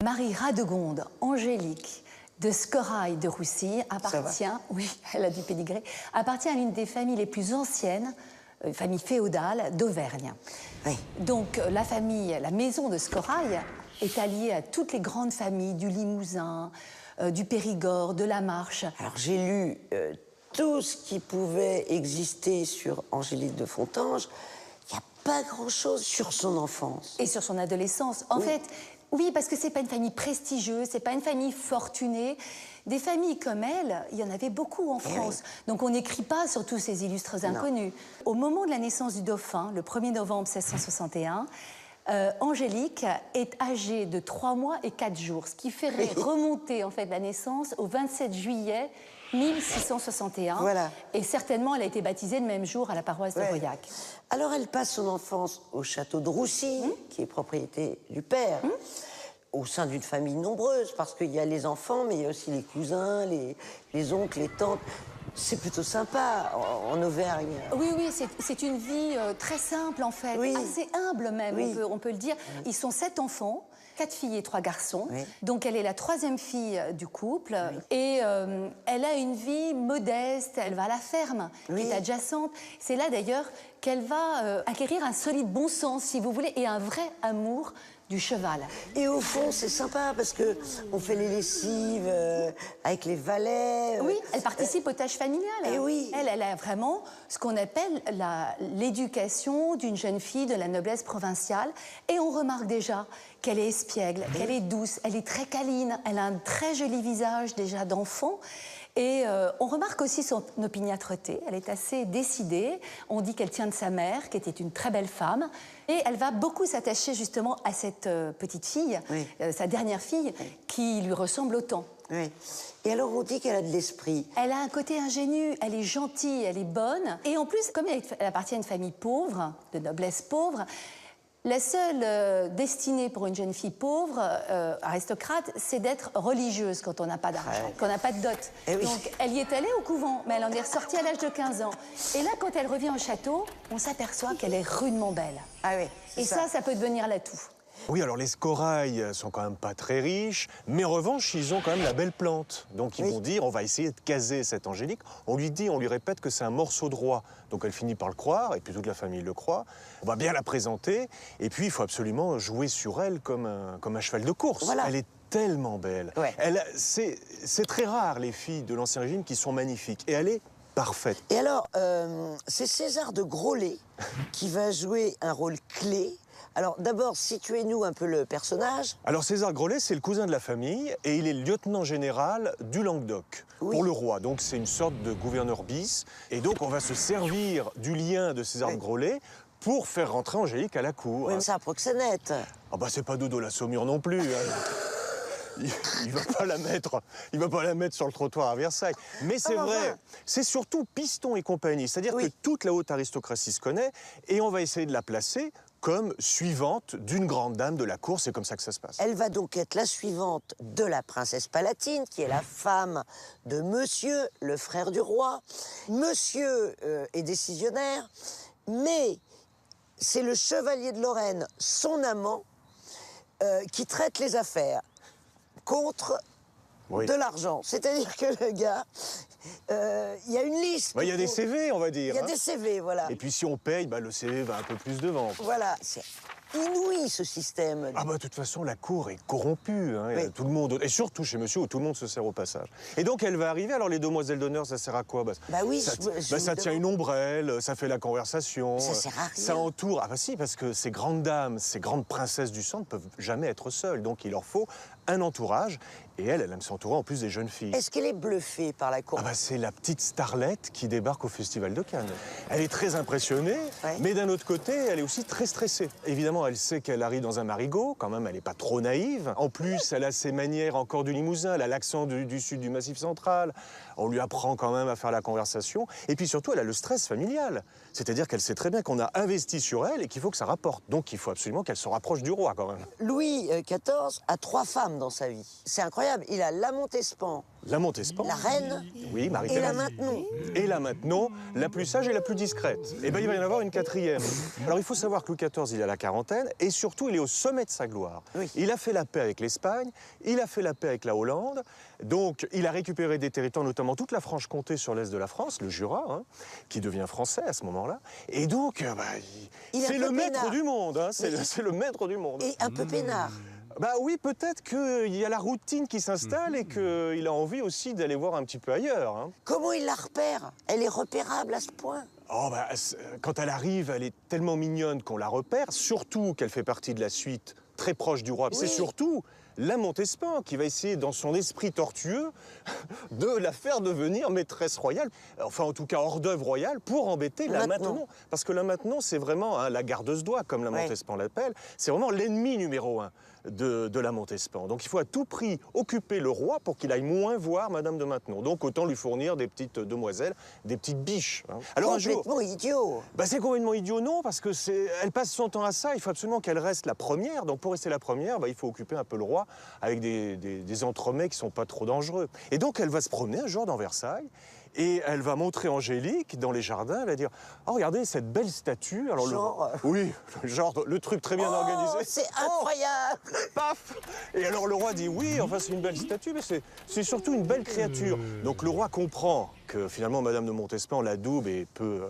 Marie Radegonde Angélique de Scorail de Roussy appartient, oui, elle a du pédigré, appartient à l'une des familles les plus anciennes, famille féodale d'Auvergne. Oui. Donc la maison de Scorail est alliée à toutes les grandes familles du Limousin, du Périgord, de la Marche. Alors j'ai lu tout ce qui pouvait exister sur Angélique de Fontanges. Il n'y a pas grand-chose sur son enfance. Et sur son adolescence. En fait, oui, parce que c'est pas une famille prestigieuse, c'est pas une famille fortunée. Des familles comme elle, il y en avait beaucoup en France. Donc on n'écrit pas sur tous ces illustres inconnus. Au moment de la naissance du dauphin, le 1er novembre 1661, Angélique est âgée de 3 mois et 4 jours, ce qui ferait remonter en fait la naissance au 27 juillet 1661. Voilà. Et certainement, elle a été baptisée le même jour à la paroisse de Royac. Alors elle passe son enfance au château de Roussy, qui est propriété du père, au sein d'une famille nombreuse, parce qu'il y a les enfants, mais il y a aussi les cousins, les oncles, les tantes. C'est plutôt sympa en Auvergne. Oui, oui, c'est une vie très simple en fait, assez humble même, on peut le dire. Ils sont 7 enfants, 4 filles et 3 garçons. Donc elle est la 3e fille du couple et elle a une vie modeste, elle va à la ferme qui est adjacente. C'est là d'ailleurs qu'elle va acquérir un solide bon sens, si vous voulez, et un vrai amour du cheval. Et au fond, c'est sympa parce que on fait les lessives avec les valets. Oui, elle participe aux tâches familiales. Et oui. Elle a vraiment ce qu'on appelle l'éducation d'une jeune fille de la noblesse provinciale. Et on remarque déjà qu'elle est espiègle, qu'elle est douce, elle est très câline, elle a un très joli visage déjà d'enfant. Et on remarque aussi son opiniâtreté, elle est assez décidée. On dit qu'elle tient de sa mère, qui était une très belle femme. Et elle va beaucoup s'attacher justement à cette petite fille, sa dernière fille, qui lui ressemble autant. Oui. Et alors on dit qu'elle a de l'esprit. Elle a un côté ingénu, elle est gentille, elle est bonne. Et en plus, comme elle appartient à une famille pauvre, de noblesse pauvre, la seule destinée pour une jeune fille pauvre, aristocrate, c'est d'être religieuse quand on n'a pas d'argent, quand on n'a pas de dot. Donc elle y est allée au couvent, mais elle en est ressortie à l'âge de 15 ans. Et là, quand elle revient au château, on s'aperçoit qu'elle est rudement belle. Et ça peut devenir l'atout. Oui, alors les Scorail sont quand même pas très riches, mais en revanche, ils ont quand même la belle plante. Donc ils vont dire, on va essayer de caser cette Angélique. On lui répète que c'est un morceau de roi. Donc elle finit par le croire, et puis toute la famille le croit. On va bien la présenter, et puis il faut absolument jouer sur elle comme un cheval de course. Elle est tellement belle. C'est très rare, les filles de l'Ancien Régime, qui sont magnifiques. Et elle est parfaite. Et alors, c'est César de Groslay qui va jouer un rôle clé. Alors d'abord, situez-nous un peu le personnage. Alors César Groslay, c'est le cousin de la famille et il est le lieutenant général du Languedoc pour le roi. Donc c'est une sorte de gouverneur bis. Et donc on va se servir du lien de César de Groslay pour faire rentrer Angélique à la cour. Oui, mais c'est un proxénète. Ah bah c'est pas Dodo la Saumure non plus. Il va pas la mettre sur le trottoir à Versailles. Mais c'est vrai, c'est surtout Piston et compagnie. C'est-à-dire que toute la haute aristocratie se connaît et on va essayer de la placer comme suivante d'une grande dame de la cour. C'est comme ça que ça se passe. Elle va donc être la suivante de la princesse Palatine, qui est la femme de Monsieur, le frère du roi. Monsieur est décisionnaire, mais c'est le chevalier de Lorraine, son amant, qui traite les affaires contre de l'argent. C'est-à-dire que le gars, il y a une liste. Il y a des CV, on va dire. Il y a des CV, voilà. Et puis si on paye, le CV va un peu plus devant. Voilà, c'est inouï ce système. Ah de toute façon, la cour est corrompue. Tout le monde, et surtout chez monsieur, où tout le monde se sert au passage. Et donc elle va arriver, alors les demoiselles d'honneur, ça sert à quoi? Ça tient une ombrelle, ça fait la conversation. Ça sert à rien. Ça entoure. Ah si, parce que ces grandes dames, ces grandes princesses du sang ne peuvent jamais être seules. Donc il leur faut un entourage. Et elle aime s'entourer en plus des jeunes filles. Est-ce qu'elle est bluffée par la cour? C'est la petite starlette qui débarque au Festival de Cannes. Elle est très impressionnée, mais d'un autre côté, elle est aussi très stressée. Évidemment, elle sait qu'elle arrive dans un marigot, quand même, elle n'est pas trop naïve. En plus, elle a ses manières encore du Limousin, elle a l'accent du sud du Massif central. On lui apprend quand même à faire la conversation. Et puis surtout, elle a le stress familial. C'est-à-dire qu'elle sait très bien qu'on a investi sur elle et qu'il faut que ça rapporte. Donc il faut absolument qu'elle se rapproche du roi, quand même. Louis XIV a 3 femmes dans sa vie. C'est incroyable. incroyable. Il a la Montespan, La Montespan. la reine Oui, et la Marie-Thérèse. Maintenon. Et là maintenant, la plus sage et la plus discrète. Et bien il va y en avoir une quatrième. Alors il faut savoir que Louis XIV, il a la quarantaine et surtout il est au sommet de sa gloire. Oui. Il a fait la paix avec l'Espagne, il a fait la paix avec la Hollande, donc il a récupéré des territoires, notamment toute la Franche-Comté sur l'est de la France, le Jura, hein, qui devient français à ce moment-là. Et donc, Il est c'est un le peu maître peinard. du monde, hein, c'est le maître du monde. Et un peu peinard. Bah oui, peut-être qu'il y a la routine qui s'installe et qu'il a envie aussi d'aller voir un petit peu ailleurs. Hein. Comment il la repère? Elle est repérable à ce point. Oh bah, quand elle arrive, elle est tellement mignonne qu'on la repère, surtout qu'elle fait partie de la suite très proche du roi. Oui. C'est surtout la Montespan qui va essayer, dans son esprit tortueux, de la faire devenir maîtresse royale, enfin en tout cas hors d'œuvre royale, pour embêter la Maintenon. Parce que la Maintenon, c'est vraiment hein, la garde-ce-doigt, comme la Montespan l'appelle, c'est vraiment l'ennemi numéro 1 de la Montespan. Donc il faut à tout prix occuper le roi pour qu'il aille moins voir Madame de Maintenon. Donc autant lui fournir des petites demoiselles, des petites biches. Hein. Alors un jour, Complètement idiot. bah c'est complètement idiot, non, parce que elle passe son temps à ça. Il faut absolument qu'elle reste la première. Donc pour rester la première, bah, il faut occuper un peu le roi avec des entremets qui sont pas trop dangereux. Et donc elle va se promener un jour dans Versailles. Et elle va montrer Angélique dans les jardins. Elle va dire « Oh, regardez cette belle statue. » Alors Genre... Oui, genre le truc très bien organisé. C'est incroyable. Paf! Et alors le roi dit oui, enfin c'est une belle statue, mais c'est surtout une belle créature. Donc le roi comprend que finalement Madame de Montespan l'adoube et peut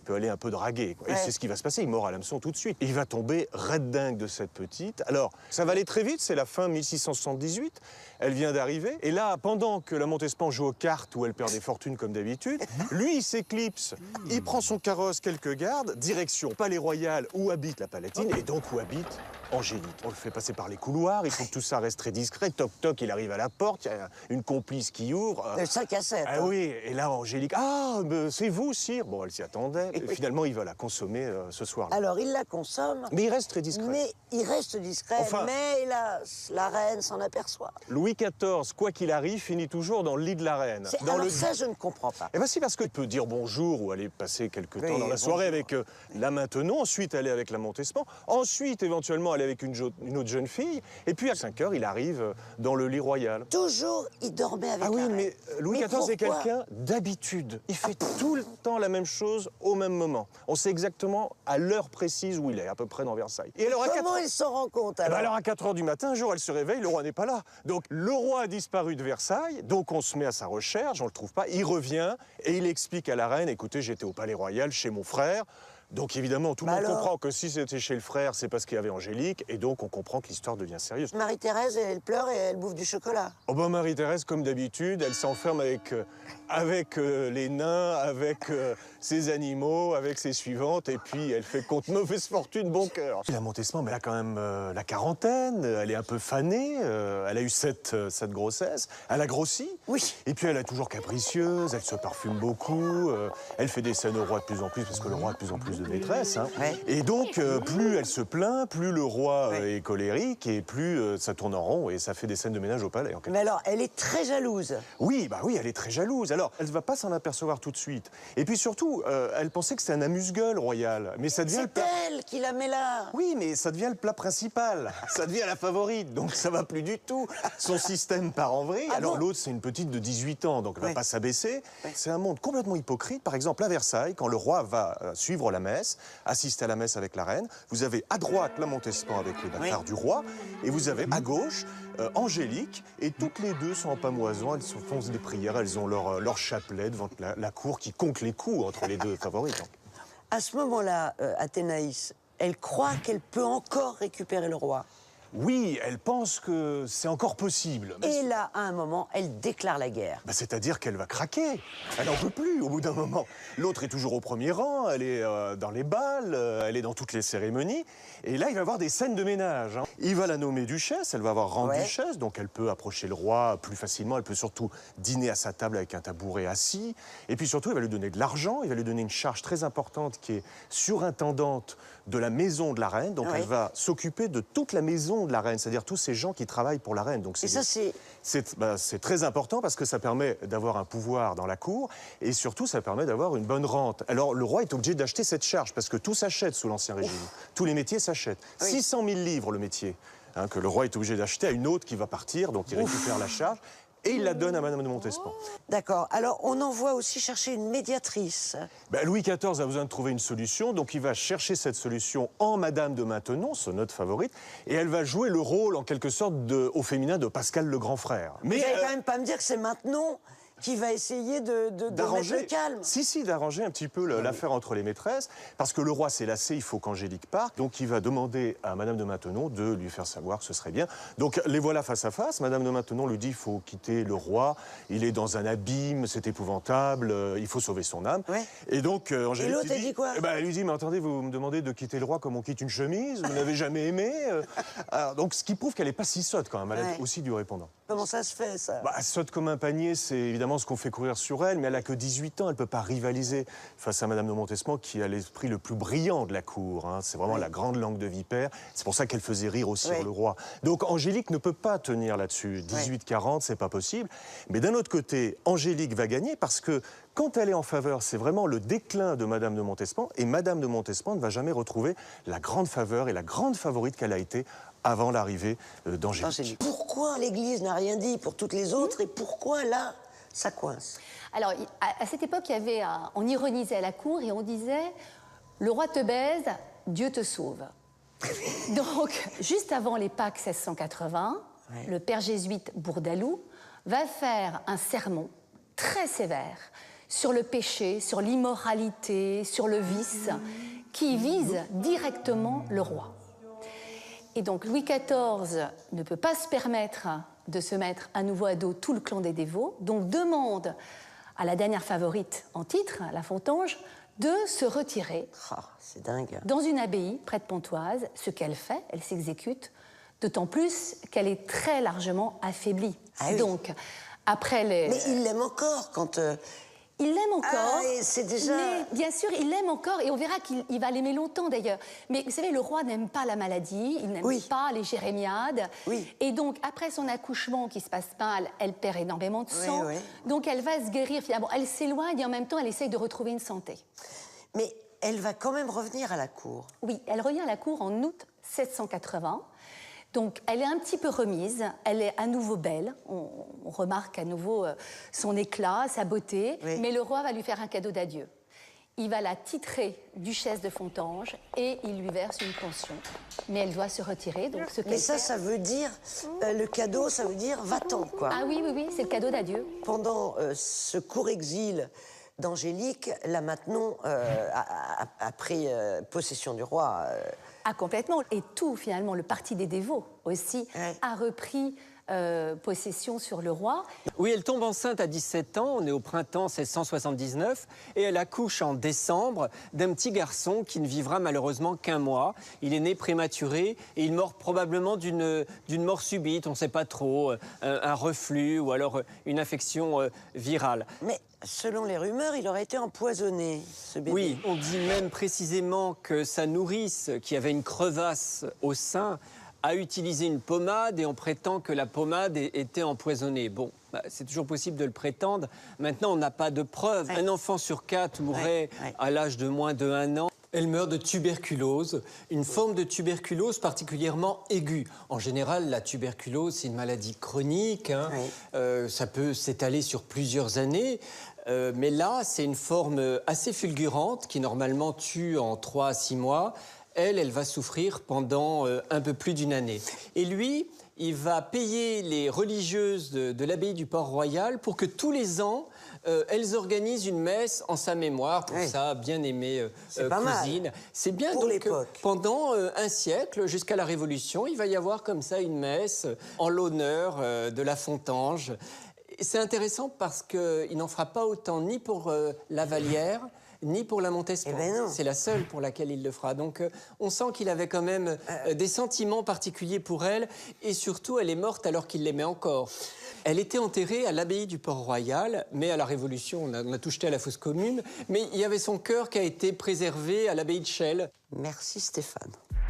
aller un peu draguer. Quoi. Et c'est ce qui va se passer, il mord à l'hameçon tout de suite. Il va tomber red dingue de cette petite. Alors, ça va aller très vite, c'est la fin 1678, elle vient d'arriver. Et là, pendant que la Montespan joue aux cartes, où elle perd des fortunes comme d'habitude, lui, il s'éclipse. Il prend son carrosse, quelques gardes, direction Palais Royal, où habite la Palatine, et donc où habite Angélique. On le fait passer par les couloirs, il faut que tout ça reste très discret. Toc toc, il arrive à la porte, il y a une complice qui ouvre. Le 5 à 7. Ah oui, et là Angélique, ah, c'est vous, sire. Bon, elle s'y attendait. Et finalement, il va la consommer ce soir-là. Alors il la consomme. Mais il reste très discret. Mais il reste discret. Enfin- mais hélas, la reine s'en aperçoit. Louis XIV, quoi qu'il arrive, finit toujours dans le lit de la reine. Dans Alors le... ça, je ne comprends pas. Eh bien, c'est parce qu'il peut dire bonjour ou aller passer quelques temps dans la soirée avec la Maintenon, ensuite aller avec la Montespan, ensuite éventuellement aller avec une autre jeune fille, et puis à 5 heures, il arrive dans le lit royal. Toujours, il dormait avec Ah la oui, reine. mais Louis Mais XIV est pourquoi quelqu'un d'habitude. Il fait tout le temps la même chose au même moment. On sait exactement à l'heure précise où il est, à peu près dans Versailles. Et alors, Comment il s'en rend compte alors? alors à 4 heures du matin, un jour, elle se réveille, le roi n'est pas là. Donc le roi a disparu de Versailles, donc on se met à sa recherche, on le trouve pas. Il revient et il explique à la reine, écoutez, j'étais au Palais Royal chez mon frère. Donc évidemment, tout le monde comprend que si c'était chez le frère, c'est parce qu'il y avait Angélique, et donc on comprend que l'histoire devient sérieuse. Marie-Thérèse, elle pleure et elle bouffe du chocolat. Oh ben Marie-Thérèse, comme d'habitude, elle s'enferme avec les nains, avec ses animaux, avec ses suivantes, et puis elle fait contre mauvaise fortune bon cœur. La Montespan, mais elle a quand même la quarantaine, elle est un peu fanée, elle a eu cette grossesse, elle a grossi, Oui. et puis elle est toujours capricieuse, elle se parfume beaucoup, elle fait des scènes au roi de plus en plus, parce que le roi a de plus en plus de maîtresses. Hein. Ouais. Et donc, plus elle se plaint, plus le roi est colérique, et plus ça tourne en rond, et ça fait des scènes de ménage au palais. En quelque Mais alors, elle est très jalouse. oui, bah oui, elle est très jalouse. Alors, elle ne va pas s'en apercevoir tout de suite. Et puis surtout, elle pensait que c'était un amuse-gueule royal. Mais ça devient le C'est plat... elle qui la met là. Oui, mais ça devient le plat principal. Ça devient la favorite. Donc ça va plus du tout. Son système part en vrille. Ah Alors bon l'autre, c'est une petite de 18 ans, donc elle va Oui. pas s'abaisser. C'est un monde complètement hypocrite. Par exemple, à Versailles, quand le roi va suivre la messe, assister à la messe avec la reine, vous avez à droite la Montespan avec les bâtards du roi, et vous avez à gauche Angélique, et toutes les deux sont en pamoison, elles se font des prières, elles ont leur chapelet devant la cour qui compte les coups entre les deux favorites. À ce moment-là, Athénaïs, elle croit qu'elle peut encore récupérer le roi. Oui, elle pense que c'est encore possible. Mais Et là, à un moment, elle déclare la guerre. bah, c'est-à-dire qu'elle va craquer. Elle n'en peut plus au bout d'un moment. L'autre est toujours au premier rang, elle est dans les bals, elle est dans toutes les cérémonies. Et là, il va y avoir des scènes de ménage. Hein. Il va la nommer duchesse, elle va avoir rang de duchesse, donc elle peut approcher le roi plus facilement. Elle peut surtout dîner à sa table avec un tabouret assis. Et puis surtout, il va lui donner de l'argent, il va lui donner une charge très importante qui est surintendante de la maison de la reine. Donc elle va s'occuper de toute la maison de la reine, c'est-à-dire tous ces gens qui travaillent pour la reine. Donc Et ça, c'est... c'est très important parce que ça permet d'avoir un pouvoir dans la cour et surtout ça permet d'avoir une bonne rente. Alors le roi est obligé d'acheter cette charge parce que tout s'achète sous l'Ancien Régime. Tous les métiers s'achètent. 600 000 livres le métier. que le roi est obligé d'acheter à une autre qui va partir, donc il récupère la charge. Et il la donne à Madame de Montespan. D'accord. Alors, on envoie aussi chercher une médiatrice. Ben, Louis XIV a besoin de trouver une solution, donc il va chercher cette solution en Madame de Maintenon, son autre favorite, et elle va jouer le rôle, en quelque sorte, au féminin de Pascal le grand frère. Mais vous n'allez quand même pas me dire que c'est Maintenon qui va essayer de mettre le calme. Si, d'arranger un petit peu l'affaire entre les maîtresses, parce que le roi s'est lassé, il faut qu'Angélique parte, donc il va demander à Madame de Maintenon de lui faire savoir que ce serait bien. Donc les voilà face à face, Madame de Maintenon lui dit il faut quitter le roi, il est dans un abîme, c'est épouvantable, il faut sauver son âme. Ouais. Et donc Angélique l'autre, elle dit quoi? Elle lui dit mais attendez, vous me demandez de quitter le roi comme on quitte une chemise, vous n'avez jamais aimé Alors, donc ce qui prouve qu'elle n'est pas si sotte quand même, elle a aussi du répondant. Comment ça se fait, ça? Sotte comme un panier, c'est évidemment ce qu'on fait courir sur elle, mais elle n'a que 18 ans, elle ne peut pas rivaliser face à Madame de Montespan qui a l'esprit le plus brillant de la cour. C'est vraiment la grande langue de vipère. C'est pour ça qu'elle faisait rire aussi le roi. Donc Angélique ne peut pas tenir là-dessus. 18-40, c'est pas possible. Mais d'un autre côté, Angélique va gagner parce que quand elle est en faveur, c'est vraiment le déclin de Madame de Montespan. Et Madame de Montespan ne va jamais retrouver la grande faveur et la grande favorite qu'elle a été avant l'arrivée d'Angélique. Pourquoi l'Église n'a rien dit pour toutes les autres et pourquoi là, ça coince? Alors, à cette époque, on ironisait à la cour et on disait « Le roi te baise, Dieu te sauve ». Donc, juste avant les Pâques 1680, le père jésuite Bourdaloue va faire un sermon très sévère sur le péché, sur l'immoralité, sur le vice, qui vise directement le roi. Et donc, Louis XIV ne peut pas se permettre de se mettre à nouveau à dos tout le clan des dévots, donc demande à la dernière favorite en titre, la Fontange, de se retirer c'est dingue. Dans une abbaye près de Pontoise, ce qu'elle fait, elle s'exécute, d'autant plus qu'elle est très largement affaiblie. Donc, après les... Mais il l'aime encore quand... Il l'aime encore, c'est déjà... mais bien sûr, il l'aime encore, et on verra qu'il va l'aimer longtemps d'ailleurs. Mais vous savez, le roi n'aime pas la maladie, il n'aime pas les jérémiades. Et donc, après son accouchement qui se passe mal, elle perd énormément de sang. Donc, elle va se guérir finalement. Elle s'éloigne et en même temps, elle essaye de retrouver une santé. Mais elle va quand même revenir à la cour. Oui, elle revient à la cour en août 1780. Donc, elle est un petit peu remise, elle est à nouveau belle, on remarque à nouveau son éclat, sa beauté, mais le roi va lui faire un cadeau d'adieu. Il va la titrer duchesse de Fontanges et il lui verse une pension. Mais elle doit se retirer, donc ce Mais ça veut dire, le cadeau, ça veut dire va-t'en, quoi. Ah oui, c'est le cadeau d'adieu. Pendant ce court exil d'Angélique, là maintenant, a pris possession du roi. Ah, complètement. Et tout, finalement, le parti des dévots aussi a repris possession sur le roi. Oui, elle tombe enceinte à 17 ans, on est au printemps 1679, et elle accouche en décembre d'un petit garçon qui ne vivra malheureusement qu'1 mois. Il est né prématuré et il meurt probablement d'une mort subite, on ne sait pas trop, un reflux ou alors une infection virale. Mais selon les rumeurs, il aurait été empoisonné, ce bébé. Oui, on dit même précisément que sa nourrice, qui avait une crevasse au sein, a utilisé une pommade et on prétend que la pommade était empoisonnée. Bon, c'est toujours possible de le prétendre. Maintenant, on n'a pas de preuves. Un enfant sur 4 mourrait à l'âge de moins de 1 an. Elle meurt de tuberculose, une forme de tuberculose particulièrement aiguë. En général, la tuberculose, c'est une maladie chronique. Ça peut s'étaler sur plusieurs années. Mais là, c'est une forme assez fulgurante qui, normalement, tue en 3 à 6 mois. Elle va souffrir pendant un peu plus d'1 année. Et lui, il va payer les religieuses de l'abbaye du Port-Royal pour que tous les ans, elles organisent une messe en sa mémoire pour sa bien-aimée cousine. C'est bien, pour l'époque. Pendant 1 siècle, jusqu'à la Révolution, il va y avoir comme ça une messe en l'honneur de la Fontange. C'est intéressant parce qu'il n'en fera pas autant ni pour la Vallière, ni pour la Montespan. C'est la seule pour laquelle il le fera. Donc on sent qu'il avait quand même des sentiments particuliers pour elle. Et surtout, elle est morte alors qu'il l'aimait encore. Elle était enterrée à l'abbaye du Port-Royal, mais à la Révolution, on a tout jeté à la fosse commune. Mais il y avait son cœur qui a été préservé à l'abbaye de Chelles. Merci Stéphane.